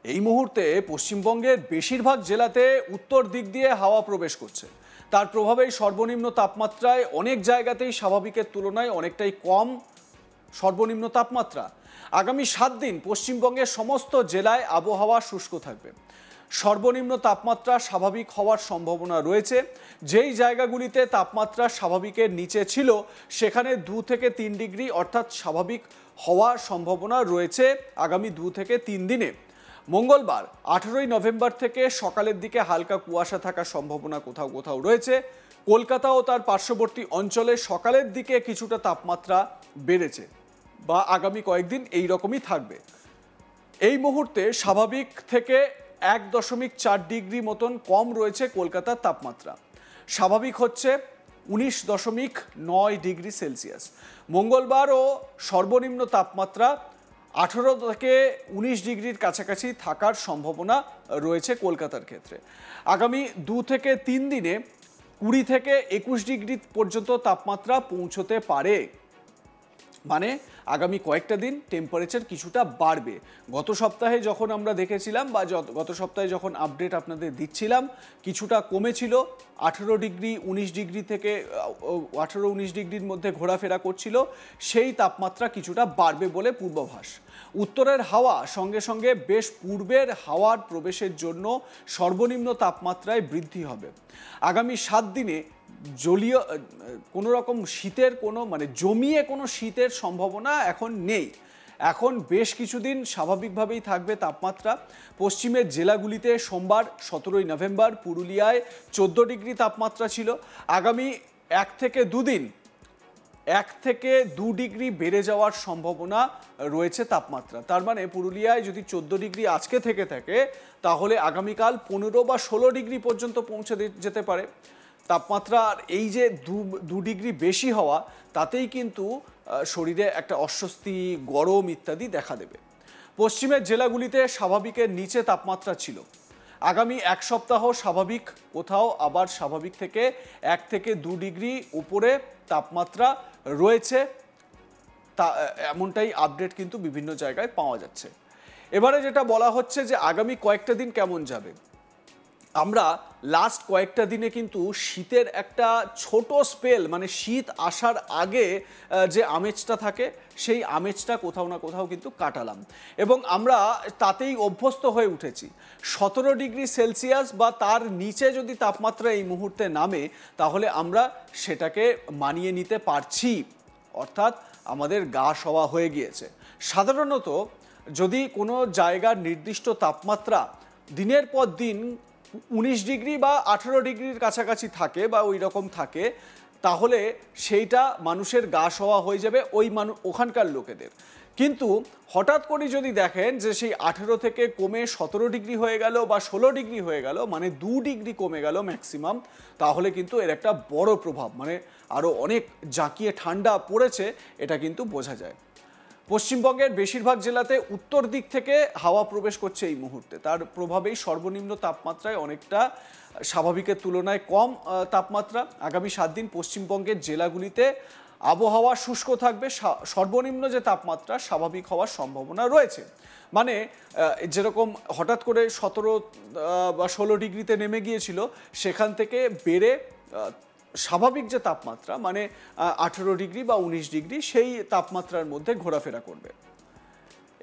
এই মুহূর্তে পশ্চিমবঙ্গের বেশিরভাগ জেলাতে উত্তর দিক দিয়ে হাওয়া প্রবেশ করছে। তার প্রভাবেই সর্বনিম্ন তাপমাত্রায় অনেক জায়গাতেই স্বাভাবিকের তুলনায় অনেকটাই কম সর্বনিম্ন তাপমাত্রা। আগামী 7 দিন পশ্চিমবঙ্গের সমস্ত জেলায় আবহাওয়া শুষ্ক থাকবে। সর্বনিম্ন তাপমাত্রা স্বাভাবিক হওয়ার সম্ভাবনা রয়েছে। যেই জায়গাগুলিতে তাপমাত্রা স্বাভাবিকের নিচে ছিল সেখানে 2 থেকে 3 ডিগ্রি অর্থাৎ স্বাভাবিক হওয়ার সম্ভাবনা রয়েছে আগামী 2 থেকে 3 দিনে। মঙ্গলবার 18ই নভেম্বর থেকে সকালের দিকে হালকা কুয়াশা থাকার সম্ভাবনা কোথাও কোথাও রয়েছে। কলকাতা ও তার পার্শ্ববর্তী অঞ্চলে সকালের দিকে কিছুটা তাপমাত্রা বেড়েছে বা আগামী কয়েকদিন এই রকমই থাকবে। এই মুহূর্তে স্বাভাবিক থেকে 1.4 ডিগ্রি মতন কম রয়েছে কলকাতার তাপমাত্রা। স্বাভাবিক হচ্ছে 19.9 ডিগ্রি সেলসিয়াস। মঙ্গলবারও সর্বনিম্ন তাপমাত্রা 18 থেকে 19 ডিগ্রির কাছাকাছি থাকার সম্ভাবনা রয়েছে কলকাতার ক্ষেত্রে। আগামী 2 থেকে 3 দিনে 20 থেকে 21 ডিগ্রি পর্যন্ত তাপমাত্রা পৌঁছতে পারে। মানে আগামী কয়েকটা দিন টেম্পারেচার কিছুটা বাড়বে। গত সপ্তাহে যখন আমরা দেখেছিলাম বা গত সপ্তাহে যখন আপডেট আপনাদের দিচ্ছিলাম কিছুটা কমেছিল, 18 ডিগ্রি 19 ডিগ্রি থেকে 18-19 ডিগ্রির মধ্যে ঘোরাফেরা করছিল। সেই তাপমাত্রা কিছুটা বাড়বে বলে পূর্বাভাস। উত্তরের হাওয়া সঙ্গে সঙ্গে বেশ পূর্বের হাওয়ার প্রবেশের জন্য সর্বনিম্ন তাপমাত্রায় বৃদ্ধি হবে। আগামী 7 দিনে জলীয় কোনো রকম শীতের জমিয়ে কোনো শীতের সম্ভাবনা এখন নেই। এখন বেশ কিছুদিন স্বাভাবিকভাবেই থাকবে তাপমাত্রা। পশ্চিমের জেলাগুলিতে সোমবার 17ই নভেম্বর পুরুলিয়ায় 14 ডিগ্রি তাপমাত্রা ছিল। আগামী 1 থেকে 2 দিন 1 থেকে 2 ডিগ্রি বেড়ে যাওয়ার সম্ভাবনা রয়েছে তাপমাত্রা। তার মানে পুরুলিয়ায় যদি 14 ডিগ্রি আজকে থেকে থাকে তাহলে আগামীকাল 15 বা 16 ডিগ্রি পর্যন্ত পৌঁছে যেতে পারে তাপমাত্রার। এই যে 2 ডিগ্রি বেশি হওয়া তাতেই কিন্তু শরীরে একটা অস্বস্তি, গরম ইত্যাদি দেখা দেবে। পশ্চিমের জেলাগুলিতে স্বাভাবিকের নিচে তাপমাত্রা ছিল। আগামী 1 সপ্তাহ স্বাভাবিক, কোথাও আবার স্বাভাবিক থেকে 1 থেকে 2 ডিগ্রি উপরে তাপমাত্রা রয়েছে, তা এমনটাই আপডেট কিন্তু বিভিন্ন জায়গায় পাওয়া যাচ্ছে। এবারে যেটা বলা হচ্ছে যে আগামী কয়েকটা দিন কেমন যাবে। আমরা লাস্ট কয়েকটা দিনে কিন্তু শীতের একটা ছোট স্পেল, শীত আসার আগে যে আমেজটা থাকে সেই আমেজটা কোথাও না কোথাও কিন্তু কাটালাম এবং আমরা তাতেই অভ্যস্ত হয়ে উঠেছি। 17 ডিগ্রি সেলসিয়াস বা তার নিচে যদি তাপমাত্রা এই মুহূর্তে নামে তাহলে আমরা সেটাকে মানিয়ে নিতে পারছি, অর্থাৎ আমাদের গা সওয়া হয়ে গিয়েছে। সাধারণত যদি কোনো জায়গার নির্দিষ্ট তাপমাত্রা দিনের পর দিন 19 ডিগ্রি বা 18 ডিগ্রির কাছাকাছি থাকে বা ওই রকম থাকে তাহলে সেইটা মানুষের গা সওয়া হয়ে যাবে ওখানকার লোকেদের। কিন্তু হঠাৎ করে যদি দেখেন যে সেই 18 থেকে কমে 17 ডিগ্রি হয়ে গেল বা 16 ডিগ্রি হয়ে গেল, 2 ডিগ্রি কমে গেল ম্যাক্সিমাম, তাহলে কিন্তু এর একটা বড় প্রভাব, আরও অনেক জাঁকিয়ে ঠান্ডা পড়েছে এটা কিন্তু বোঝা যায়। পশ্চিমবঙ্গের বেশিরভাগ জেলাতে উত্তর দিক থেকে হাওয়া প্রবেশ করছে এই মুহূর্তে। তার প্রভাবেই সর্বনিম্ন তাপমাত্রায় অনেকটা স্বাভাবিকের তুলনায় কম তাপমাত্রা। আগামী 7 দিন পশ্চিমবঙ্গের জেলাগুলিতে আবহাওয়া শুষ্ক থাকবে। সর্বনিম্ন যে তাপমাত্রা স্বাভাবিক হওয়ার সম্ভাবনা রয়েছে। যেরকম হঠাৎ করে 17 বা 16 ডিগ্রিতে নেমে গিয়েছিল সেখান থেকে বেড়ে স্বাভাবিক যে তাপমাত্রা 18 ডিগ্রি বা 19 ডিগ্রি সেই তাপমাত্রার মধ্যে ঘোরাফেরা করবে।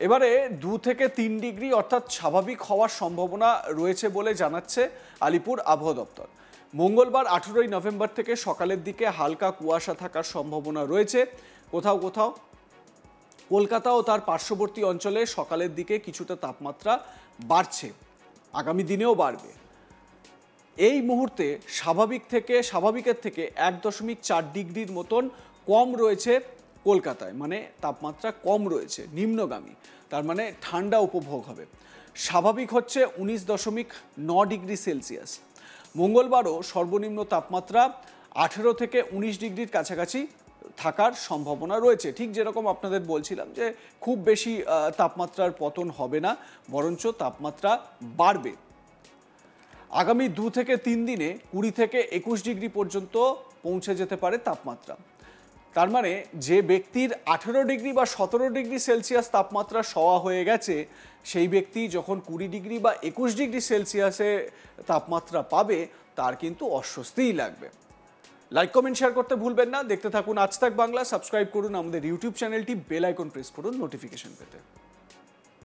এবারে 2 থেকে 3 ডিগ্রি অর্থাৎ স্বাভাবিক হওয়ার সম্ভাবনা রয়েছে বলে জানাচ্ছে আলিপুর আবহাওয়া দপ্তর। মঙ্গলবার 18ই নভেম্বর থেকে সকালের দিকে হালকা কুয়াশা থাকার সম্ভাবনা রয়েছে কোথাও কোথাও। কলকাতা ও তার পার্শ্ববর্তী অঞ্চলে সকালের দিকে কিছুটা তাপমাত্রা বাড়ছে, আগামী দিনেও বাড়বে। এই মুহূর্তে স্বাভাবিকের থেকে 1.4 ডিগ্রির মতন কম রয়েছে কলকাতায়, তাপমাত্রা কম রয়েছে, নিম্নগামী, তার ঠান্ডা উপভোগ হবে। স্বাভাবিক হচ্ছে 19.9 ডিগ্রি সেলসিয়াস। মঙ্গলবারও সর্বনিম্ন তাপমাত্রা 18 থেকে 19 ডিগ্রির কাছাকাছি থাকার সম্ভাবনা রয়েছে। ঠিক যেরকম আপনাদের বলছিলাম যে খুব বেশি তাপমাত্রার পতন হবে না, বরঞ্চ তাপমাত্রা বাড়বে। আগামী 2 থেকে 3 দিনে 20 থেকে 21 ডিগ্রি পর্যন্ত পৌঁছে যেতে পারে তাপমাত্রা। তার মানে যে ব্যক্তির 18 ডিগ্রি বা 17 ডিগ্রি সেলসিয়াস তাপমাত্রা সওয়া হয়ে গেছে, সেই ব্যক্তি যখন 20 ডিগ্রি বা 21 ডিগ্রি সেলসিয়াসে তাপমাত্রা পাবে, তার কিন্তু অস্বস্তিই লাগবে। লাইক কমেন্ট শেয়ার করতে ভুলবেন না। দেখতে থাকুন আজ তাক বাংলা। সাবস্ক্রাইব করুন আমাদের ইউটিউব চ্যানেলটি, বেল আইকন প্রেস করুন নোটিফিকেশন পেতে।